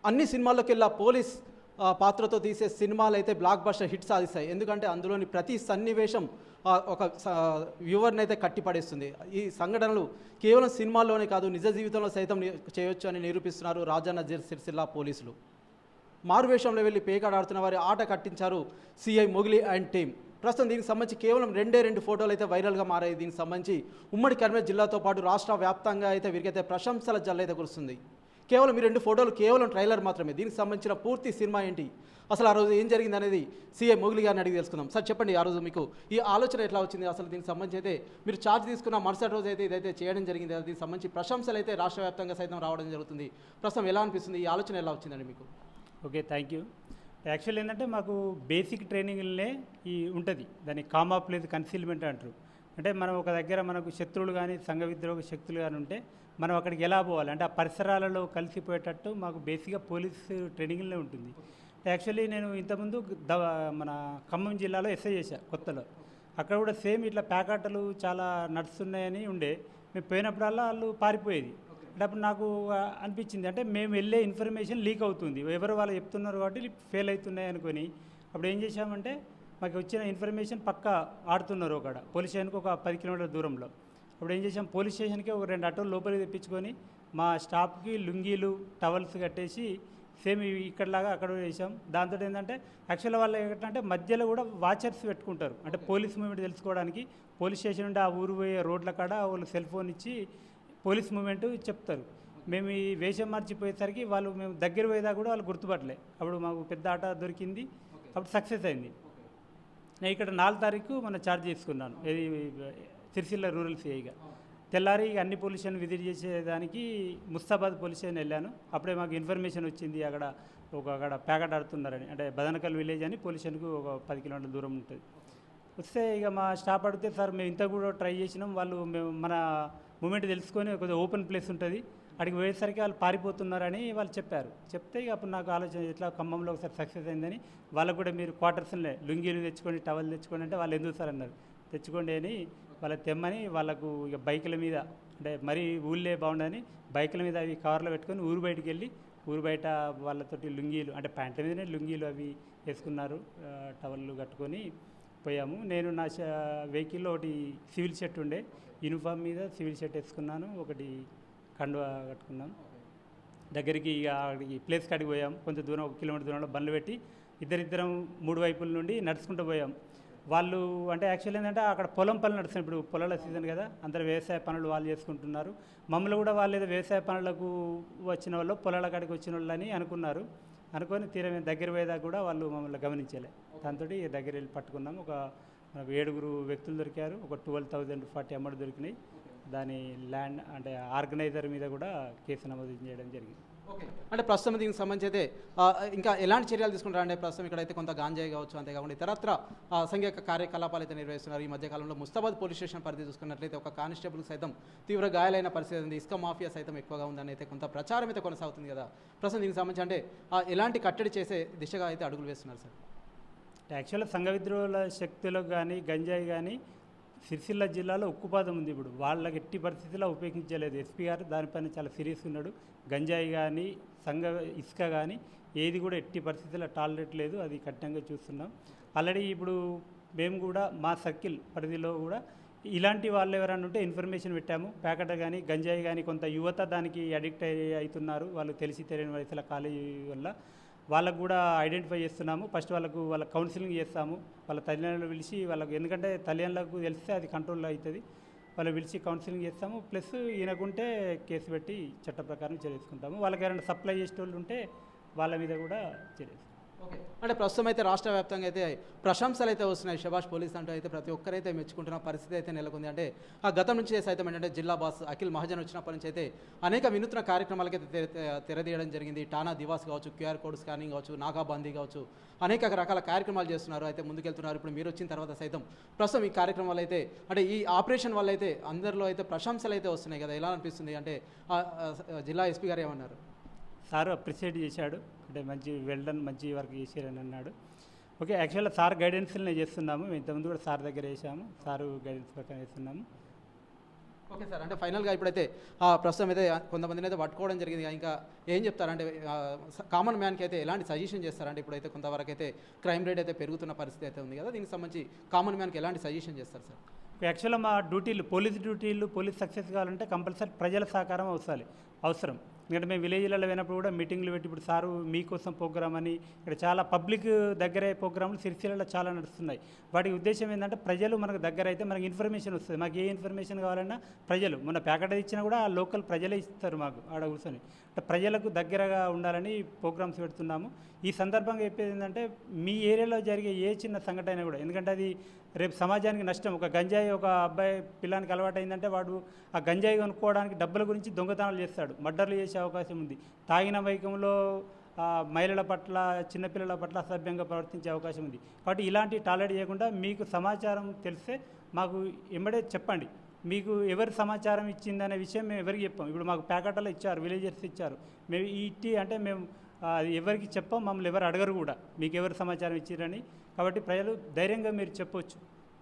అన్ని సినిమాల్లోకెల్లా పోలీస్ పాత్రతో తీసే సినిమాలు అయితే బ్లాక్ బస్టర్ హిట్ సాధిస్తాయి. ఎందుకంటే అందులోని ప్రతి సన్నివేశం ఒక వ్యూవర్ని అయితే కట్టిపడేస్తుంది. ఈ సంఘటనలు కేవలం సినిమాల్లోనే కాదు, నిజ జీవితంలో సైతం చేయొచ్చు అని నిరూపిస్తున్నారు రాజన్న సిరిసిల్ల పోలీసులు. మారువేషంలో వెళ్ళి పేకాడాడుతున్న వారి ఆట కట్టించారు సిఐ మొగిలి అండ్ టీమ్. ప్రస్తుతం దీనికి సంబంధించి కేవలం రెండు ఫోటోలు అయితే వైరల్గా మారాయి. దీనికి సంబంధించి ఉమ్మడి కరీంనగర్ జిల్లాతో పాటు రాష్ట్ర వ్యాప్తంగా అయితే వీరికైతే ప్రశంసల జల్లైతే కురుస్తుంది. కేవలం ఈ 2 ఫోటోలు కేవలం ట్రైలర్ మాత్రమే. దీనికి సంబంధించిన పూర్తి సినిమా ఏంటి, అసలు ఆ రోజు ఏం జరిగింది అనేది సిఐ మొగిలి గారిని అడిగి తెలుసుకుందాం. సార్ చెప్పండి, ఆ రోజు మీకు ఈ ఆలోచన ఎట్లా వచ్చింది? అసలు దీనికి సంబంధించి అయితే మీరు ఛార్జ్ తీసుకున్న మరుసటి రోజు అయితే ఇదైతే చేయడం జరిగింది. దీనికి సంబంధించి ప్రశంసలు అయితే రాష్ట్ర వ్యాప్తంగా సైతం రావడం జరుగుతుంది. ప్రస్తుతం ఎలా అనిపిస్తుంది, ఈ ఆలోచన ఎలా వచ్చిందండి మీకు? Okay, thank you. యాక్చువల్ ఏంటంటే మాకు బేసిక్ ట్రైనింగ్లనే ఈ ఉంటుంది, దాన్ని కామా ప్లేస్ కన్సీల్మెంట్ అంటారు. అంటే మనం ఒక దగ్గర మనకు శత్రువులు కానీ సంఘ విద్రోహ శక్తులు కానీ ఉంటే మనం అక్కడికి ఎలా పోవాలి అంటే ఆ పరిసరాలలో కలిసిపోయేటట్టు మాకు బేసిక్గా పోలీస్ ట్రైనింగ్లే ఉంటుంది. యాక్చువల్లీ నేను ఇంతకుముందు మన ఖమ్మం జిల్లాలో ఎస్ఐ చేశా కొత్తలో. అక్కడ కూడా సేమ్ ఇట్లా ప్యాకాటలు చాలా నడుస్తున్నాయని ఉండే. మేము పోయినప్పుడల్లా వాళ్ళు పారిపోయేది. అంటే అప్పుడు నాకు అనిపించింది, అంటే మేము వెళ్ళే ఇన్ఫర్మేషన్ లీక్ అవుతుంది, ఎవరు వాళ్ళు చెప్తున్నారు కాబట్టి ఫెయిల్ అవుతున్నాయి అనుకొని అప్పుడు ఏం చేశామంటే మాకు వచ్చిన ఇన్ఫర్మేషన్ పక్క ఆడుతున్నారు ఒకడ పోలీస్ స్టేషన్కి ఒక 10 కిలోమీటర్ల దూరంలో. అప్పుడు ఏం చేసాం, పోలీస్ స్టేషన్కి ఒక 2 ఆటోలు లోపలికి తెప్పించుకొని మా స్టాఫ్కి లుంగీలు టవల్స్ కట్టేసి సేమ్ ఇక్కడలాగా అక్కడ వేసాం. దాంతో ఏంటంటే యాక్చువల్గా వాళ్ళు ఏంటంటే మధ్యలో కూడా వాచర్స్ పెట్టుకుంటారు, అంటే పోలీస్ మూమెంట్ తెలుసుకోవడానికి. పోలీస్ స్టేషన్ నుండి ఆ ఊరు పోయే రోడ్ల కాడ వాళ్ళు సెల్ ఫోన్ ఇచ్చి పోలీస్ మూమెంట్ చెప్తారు. మేము ఈ వేషం మార్చిపోయేసరికి వాళ్ళు మేము దగ్గర పోయేదా కూడా వాళ్ళు గుర్తుపట్టలే. అప్పుడు మాకు పెద్ద ఆట దొరికింది, అప్పుడు సక్సెస్ అయింది. నేను ఇక్కడ 4 తారీఖు మన ఛార్జ్ చేసుకున్నాను, ఇది సిరిసిల్ల రూరల్ సిఐగా. తెల్లారి అన్ని పోలీస్ స్టేషన్ విజిట్ చేసేదానికి ముస్తాబాద్ పోలీస్ స్టేషన్ వెళ్ళాను. అప్పుడే మాకు ఇన్ఫర్మేషన్ వచ్చింది అక్కడ ప్యాకెట్ ఆడుతున్నారని. అంటే బదనకల్ విలేజ్ అని పోలీస్ స్టేషన్కు ఒక 10 కిలోమీటర్ల దూరం ఉంటుంది. వస్తే ఇక మా స్టాఫ్ అడిగితే, సార్ మేము ఇంత కూడా ట్రై చేసినాం, వాళ్ళు మేము మన మూమెంట్ తెలుసుకొని కొద్దిగా ఓపెన్ ప్లేస్ ఉంటుంది అక్కడికి పోయేసరికి వాళ్ళు పారిపోతున్నారని వాళ్ళు చెప్పారు. చెప్తే ఇక అప్పుడు నాకు ఆలోచన, ఇట్లా ఖమ్మంలో ఒకసారి సక్సెస్ అయిందని వాళ్ళకు కూడా మీరు క్వార్టర్స్లే లుంగీలు తెచ్చుకోండి టవల్ తెచ్చుకోండి అంటే వాళ్ళు ఎందుకు సార్ అన్నారు, తెచ్చుకోండి అని వాళ్ళకి తెమ్మని వాళ్ళకు ఇక బైకుల మీద, అంటే మరీ ఊళ్ళే బాగుండని బైకుల మీద అవి కవర్లో పెట్టుకొని ఊరు బయటికి వెళ్ళి ఊరు బయట వాళ్ళతోటి లుంగీలు, అంటే ప్యాంట్ల మీదనే లుంగీలు అవి వేసుకున్నారు, టవల్లు కట్టుకొని పోయాము. నేను నా వెహికల్లో ఒకటి సివిల్ షర్ట్ ఉండే, యూనిఫామ్ మీద సివిల్ షర్ట్ వేసుకున్నాను, ఒకటి కండువా కట్టుకున్నాను. దగ్గరికి ఇక అక్కడికి ప్లేస్ కాడికి పోయాం. కొంచెం దూరం 1 కిలోమీటర్ దూరంలో బండ్లు పెట్టి ఇద్దరం 3 వైపుల నుండి నడుచుకుంటూ పోయాం. వాళ్ళు అంటే యాక్చువల్ ఏంటంటే అక్కడ పొలం పనులు నడుస్తున్నాయి, ఇప్పుడు పొలాల సీజన్ కదా, అందరు వ్యవసాయ పనులు వాళ్ళు చేసుకుంటున్నారు. మమ్మల్ని కూడా వాళ్ళు ఏదో వ్యవసాయ పనులకు వచ్చిన వాళ్ళు పొలాల కాడికి వచ్చిన వాళ్ళని అనుకొని తీరం దగ్గర పోయేదాకా కూడా వాళ్ళు మమ్మల్ని గమనించలే. దాంతో దగ్గర వెళ్ళి పట్టుకున్నాము. ఒక 7 వ్యక్తులు దొరికారు, ఒక 12,040 అమౌంట్ దొరికినాయి. దాని ల్యాండ్ అంటే ఆర్గనైజర్ మీద కూడా కేసు నమోదు చేయడం జరిగింది. ఓకే, అంటే ప్రస్తుతం దీనికి సంబంధించి అయితే ఇంకా ఎలాంటి చర్యలు తీసుకుంటారంటే ప్రస్తుతం ఇక్కడైతే కొంత గాంజాయి కావచ్చు, అంతేకాకుండా ఇతరత్ర అసంఖ్యాక కార్యకలాపాలు అయితే నిర్వహిస్తున్నారు. ఈ మధ్యకాలంలో ముస్తాబాద్ పోలీస్ స్టేషన్ పరిధి చూసుకున్నట్లయితే ఒక కానిస్టేబుల్ సైతం తీవ్ర గాయాలైన పరిస్థితి ఉంది, ఇసుక మాఫియా సైతం ఎక్కువగా ఉందని అయితే కొంత ప్రచారం అయితే కొనసాగుతుంది కదా. ప్రస్తుతం దీనికి సంబంధించి అంటే ఎలాంటి కట్టడి చేసే దిశగా అయితే అడుగులు వేస్తున్నారు సార్? యాక్చువల్గా సంఘ విద్రోహుల శక్తులకు కానీ గంజాయి కానీ సిరిసిల్ల జిల్లాలో ఉక్కుపాదం ఉంది. ఇప్పుడు వాళ్ళకి ఎట్టి పరిస్థితుల్లో ఉపయోగించలేదు. ఎస్పీ గారు దానిపైన చాలా సీరియస్ ఉన్నాడు. గంజాయి కానీ ఇసుక కానీ ఏది కూడా ఎట్టి పరిస్థితుల్లో టాలరేట్ లేదు, అది కఠినంగా చూస్తున్నాం. ఆల్రెడీ ఇప్పుడు మేము కూడా మా సర్కిల్ పరిధిలో కూడా ఇలాంటి వాళ్ళు ఎవరైనా ఉంటే ఇన్ఫర్మేషన్ పెట్టాము. ప్యాకెట్ కానీ గంజాయి కానీ కొంత యువత దానికి అడిక్ట్ అవుతున్నారు, వాళ్ళు తెలిసి తెలియని వయసుల కాలేజీ వల్ల. వాళ్ళకు కూడా ఐడెంటిఫై చేస్తున్నాము. ఫస్ట్ వాళ్ళ కౌన్సిలింగ్ చేస్తాము, వాళ్ళ తల్లిదండ్రులు పిలిచి వాళ్ళకు, ఎందుకంటే తల్లిదండ్రులకు తెలిస్తే అది కంట్రోల్లో అవుతుంది, వాళ్ళు పిలిచి కౌన్సిలింగ్ చేస్తాము. ప్లస్ ఈయనకుంటే కేసు పెట్టి చట్ట ప్రకారం చేసుకుంటాము. వాళ్ళకి ఎవరైనా సప్లై చేసే వాళ్ళు ఉంటే వాళ్ళ మీద కూడా చర్య. ఓకే, అంటే ప్రస్తుతం అయితే రాష్ట్ర వ్యాప్తంగా అయితే ప్రశంసలు అయితే వస్తున్నాయి. శభాష్ పోలీస్ అంటూ అయితే ప్రతి ఒక్కరైతే మెచ్చుకుంటున్న పరిస్థితి అయితే నెలకొంది. అంటే ఆ గతం నుంచి సైతం ఏంటంటే జిల్లా బాస్ అఖిల్ మహాజన్ వచ్చినప్పటి నుంచి అయితే అనేక వినూత్న కార్యక్రమాలకైతే తెరదీయడం జరిగింది. టానా దివాస్ కావచ్చు, QR కోడ్ స్కానింగ్ కావచ్చు, నాగాబందీ కావచ్చు, అనేక రకాల కార్యక్రమాలు చేస్తున్నారు, అయితే ముందుకెళ్తున్నారు. ఇప్పుడు మీరు వచ్చిన తర్వాత సైతం ప్రస్తుతం ఈ కార్యక్రమాలు అయితే అంటే ఈ ఆపరేషన్ వల్ల అయితే అందరిలో అయితే ప్రశంసలు అయితే వస్తున్నాయి కదా, ఎలా అనిపిస్తుంది? అంటే జిల్లా ఎస్పీ గారు ఏమన్నారు? సార్ అప్రిషియేట్ చేశాడు, అంటే మంచి వెల్డన్, మంచి వర్క్ చేశారని అన్నాడు. ఓకే, యాక్చువల్గా సార్ గైడెన్స్లోనే చేస్తున్నాము. మేము ఇంతకుముందు కూడా సార్ దగ్గర వేసాము, సారు గైడెన్స్ ప్రకారం చేస్తున్నాము. ఓకే సార్, అంటే ఫైనల్గా ఇప్పుడైతే ప్రస్తుతం అయితే కొంతమందిని అయితే పట్టుకోవడం జరిగింది. ఇంకా ఏం చెప్తారంటే కామన్ మ్యాన్కి అయితే ఎలాంటి సజెషన్ చేస్తారంటే ఇప్పుడైతే కొంతవరకు అయితే క్రైమ్ రేట్ అయితే పెరుగుతున్న పరిస్థితి అయితే ఉంది కదా, దీనికి సంబంధించి కామన్ మ్యాన్కి ఎలాంటి సజెషన్ చేస్తారు సార్? యాక్చువల్గా మా డ్యూటీలు పోలీస్ సక్సెస్ కావాలంటే కంపల్సరీ ప్రజల సహకారం అవసరం. ఎందుకంటే మేము విలేజ్లలో పోయినప్పుడు కూడా మీటింగ్లు పెట్టి ఇప్పుడు సారు మీకోసం ప్రోగ్రామ్ అని ఇక్కడ చాలా పబ్లిక్ దగ్గరే ప్రోగ్రాంలు సిరిసిల్లలో చాలా నడుస్తున్నాయి. వాటి ఉద్దేశం ఏంటంటే ప్రజలు మనకు దగ్గర అయితే మనకి ఇన్ఫర్మేషన్ వస్తుంది. మాకు ఏ ఇన్ఫర్మేషన్ కావాలన్నా ప్రజలు మొన్న ప్యాకెట్ ఇచ్చినా కూడా ఆ లోకల్ ప్రజలే ఇస్తారు మాకు ఆడ కూర్చొని. అంటే ప్రజలకు దగ్గరగా ఉండాలని ప్రోగ్రామ్స్ పెడుతున్నాము. ఈ సందర్భంగా చెప్పేది ఏంటంటే మీ ఏరియాలో జరిగే ఏ చిన్న సంఘటన కూడా, ఎందుకంటే అది రేపు సమాజానికి నష్టం. ఒక గంజాయి ఒక అబ్బాయి పిల్లానికి అలవాటు అయిందంటే వాడు ఆ గంజాయి కొనుక్కోవడానికి డబ్బుల గురించి దొంగతనాలు చేస్తాడు, మర్డర్లు చేసే అవకాశం ఉంది. తాగిన వైకంలో మహిళల పట్ల చిన్నపిల్లల పట్ల అసభ్యంగా ప్రవర్తించే అవకాశం ఉంది. కాబట్టి ఇలాంటి టాలెట్ చేయకుండా మీకు సమాచారం తెలిస్తే మాకు ఎమ్మడే చెప్పండి. మీకు ఎవరు సమాచారం ఇచ్చిందనే విషయం మేము ఎవరికి చెప్పాం. ఇప్పుడు మాకు ప్యాకెట్లో ఇచ్చారు, విలేజర్స్ ఇచ్చారు, మేము అంటే మేము ఎవరికి చెప్పాం, మమ్మల్ని ఎవరు అడగరు కూడా మీకు ఎవరు సమాచారం ఇచ్చారని. కాబట్టి ప్రజలు ధైర్యంగా మీరు చెప్పొచ్చు.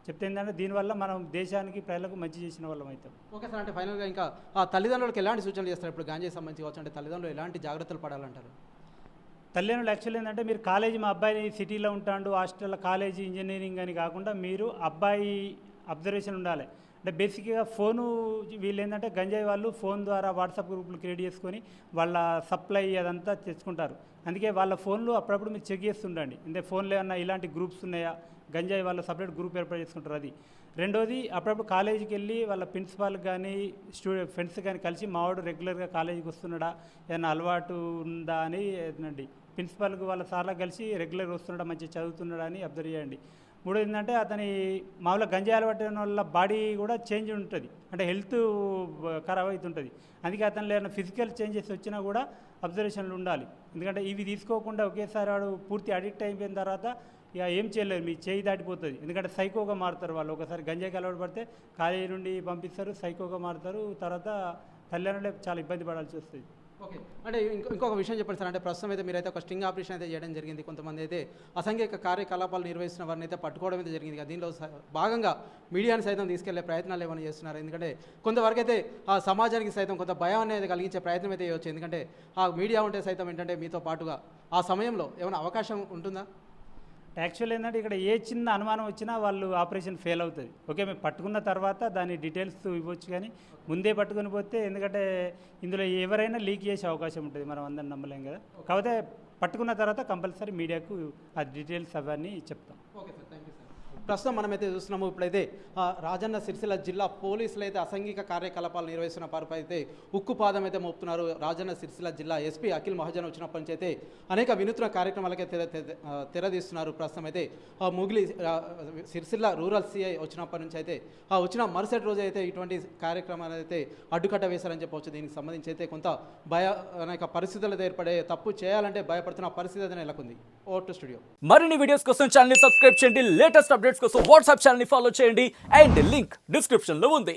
చెప్తే ఏంటంటే దీనివల్ల మనం దేశానికి ప్రజలకు మంచి చేసిన వాళ్ళం అవుతాం. ఓకే సార్, అంటే ఫైనల్గా ఇంకా తల్లిదండ్రులకు ఎలాంటి సూచనలు చేస్తారు ఇప్పుడు గాంజాయి సంబంధించి కావచ్చు, అంటే తల్లిదండ్రులు ఎలాంటి జాగ్రత్తలు పడాలంటారు? తల్లిదండ్రులు యాక్చువల్ ఏంటంటే మీరు కాలేజీ మా అబ్బాయి సిటీలో ఉంటాడు హాస్టల్లో కాలేజీ ఇంజనీరింగ్ అని కాకుండా మీరు అబ్బాయి అబ్జర్వేషన్ ఉండాలి. అంటే బేసిక్గా ఫోను వీళ్ళు ఏంటంటే గంజాయి వాళ్ళు ఫోన్ ద్వారా వాట్సాప్ గ్రూపులు క్రియేట్ చేసుకొని వాళ్ళ సప్లై అదంతా తెచ్చుకుంటారు. అందుకే వాళ్ళ ఫోన్లు అప్పుడప్పుడు మీరు చెక్ చేస్తుండండి. అంటే ఫోన్లో ఏమన్నా ఇలాంటి గ్రూప్స్ ఉన్నాయా, గంజాయి వాళ్ళు సపరేట్ గ్రూప్ ఏర్పాటు చేసుకుంటారు. అది రెండోది, అప్పుడప్పుడు కాలేజీకి వెళ్ళి వాళ్ళ ప్రిన్సిపాల్కి కానీ ఫ్రెండ్స్ కానీ కలిసి మావాడు రెగ్యులర్గా కాలేజీకి వస్తున్నాడా, ఏదైనా అలవాటు ఉందా అని ఏదండి ప్రిన్సిపాల్కి వాళ్ళ సార్లకు కలిసి రెగ్యులర్గా వస్తున్నాడా, మంచిగా చదువుతున్నాడా అని అబ్జర్వ్ చేయండి. మూడోది ఏంటంటే అతని మామూలుగా గంజాయి అలవాటు వల్ల బాడీ కూడా చేంజ్ ఉంటుంది, అంటే హెల్త్ ఖరాబ్ అవుతుంటుంది. అందుకే అతనిలో ఏమైనా ఫిజికల్ చేంజెస్ వచ్చినా కూడా అబ్జర్వేషన్లు ఉండాలి. ఎందుకంటే ఇవి తీసుకోకుండా ఒకేసారి వాడు పూర్తి అడిక్ట్ అయిపోయిన తర్వాత ఇక ఏం చేయలేరు, మీ చేయి దాటిపోతుంది. ఎందుకంటే సైకోగా మారుతారు వాళ్ళు. ఒకసారి గంజాయికి అలవాటు పడితే కాలేజీ నుండి పంపిస్తారు, సైకోగా మారుతారు. తర్వాత తల్లిదండ్రులే చాలా ఇబ్బంది పడాల్సి వస్తుంది. ఓకే, అంటే ఇంకొక విషయం చెప్పండి సార్, అంటే ప్రస్తుతం అయితే మీరైతే ఒక స్టింగ్ ఆపరేషన్ అయితే చేయడం జరిగింది. కొంతమంది అయితే అసాంఘిక కార్యకలాపాలు నిర్వహిస్తున్న వారిని అయితే పట్టుకోవడం అయితే జరిగింది. దీనిలో భాగంగా మీడియాని సైతం తీసుకెళ్లే ప్రయత్నాలు ఏమైనా చేస్తున్నారు? ఎందుకంటే కొంతవరకు అయితే ఆ సమాజానికి సైతం కొంత భయం అనేది కలిగించే ప్రయత్నం అయితే చేయవచ్చు. ఎందుకంటే ఆ మీడియా ఉంటే సైతం ఏంటంటే మీతో పాటుగా ఆ సమయంలో ఏమైనా అవకాశం ఉంటుందా? యాక్చువల్ ఏంటంటే ఇక్కడ ఏ చిన్న అనుమానం వచ్చినా వాళ్ళు ఆపరేషన్ ఫెయిల్ అవుతుంది. ఓకే, మేము పట్టుకున్న తర్వాత దాని డీటెయిల్స్ ఇవ్వచ్చు, కానీ ముందే పట్టుకొని పోతే ఎందుకంటే ఇందులో ఎవరైనా లీక్ చేసే అవకాశం ఉంటుంది, మనం అందరం నమ్మలేం కదా. కాకపోతే పట్టుకున్న తర్వాత కంపల్సరీ మీడియాకు ఆ డీటెయిల్స్ అవన్నీ చెప్తాం. Okay sir, thank you sir. ప్రస్తుతం మనమైతే చూస్తున్నాము, ఇప్పుడైతే రాజన్న సిరిసిల్ల జిల్లా పోలీసులు అయితే అసాంఘిక కార్యకలాపాలు నిర్వహిస్తున్న వారిపై అయితే ఉక్కుపాదం అయితే మోపుతున్నారు. రాజన్న సిరిసిల్ల జిల్లా ఎస్పీ అఖిల్ మహాజన్ వచ్చినప్పటి నుంచి అయితే అనేక వినూత్న కార్యక్రమాలకే తెరదీస్తున్నారు. ప్రస్తుతం అయితే ముగిలి సిరిసిల్ల రూరల్ సిఐ వచ్చినప్పటి నుంచి అయితే వచ్చిన మరుసటి రోజు అయితే ఇటువంటి కార్యక్రమాలు అయితే అడ్డుకట్ట వేశారని చెప్పవచ్చు. దీనికి సంబంధించి అయితే కొంత అనేక పరిస్థితులు ఏర్పడే, తప్పు చేయాలంటే భయపడుతున్న పరిస్థితి అయితే నెలకొంది. Over to studio. మరిన్ని వీడియోస్ కోసం ఛానల్ ని సబ్స్క్రైబ్ చేయండి, లేటెస్ట్ అప్డేట్స్ కోసం వాట్సాప్ ఛానల్ ని ఫాలో చేయండి అండ్ లింక్ డిస్క్రిప్షన్ లో ఉంది.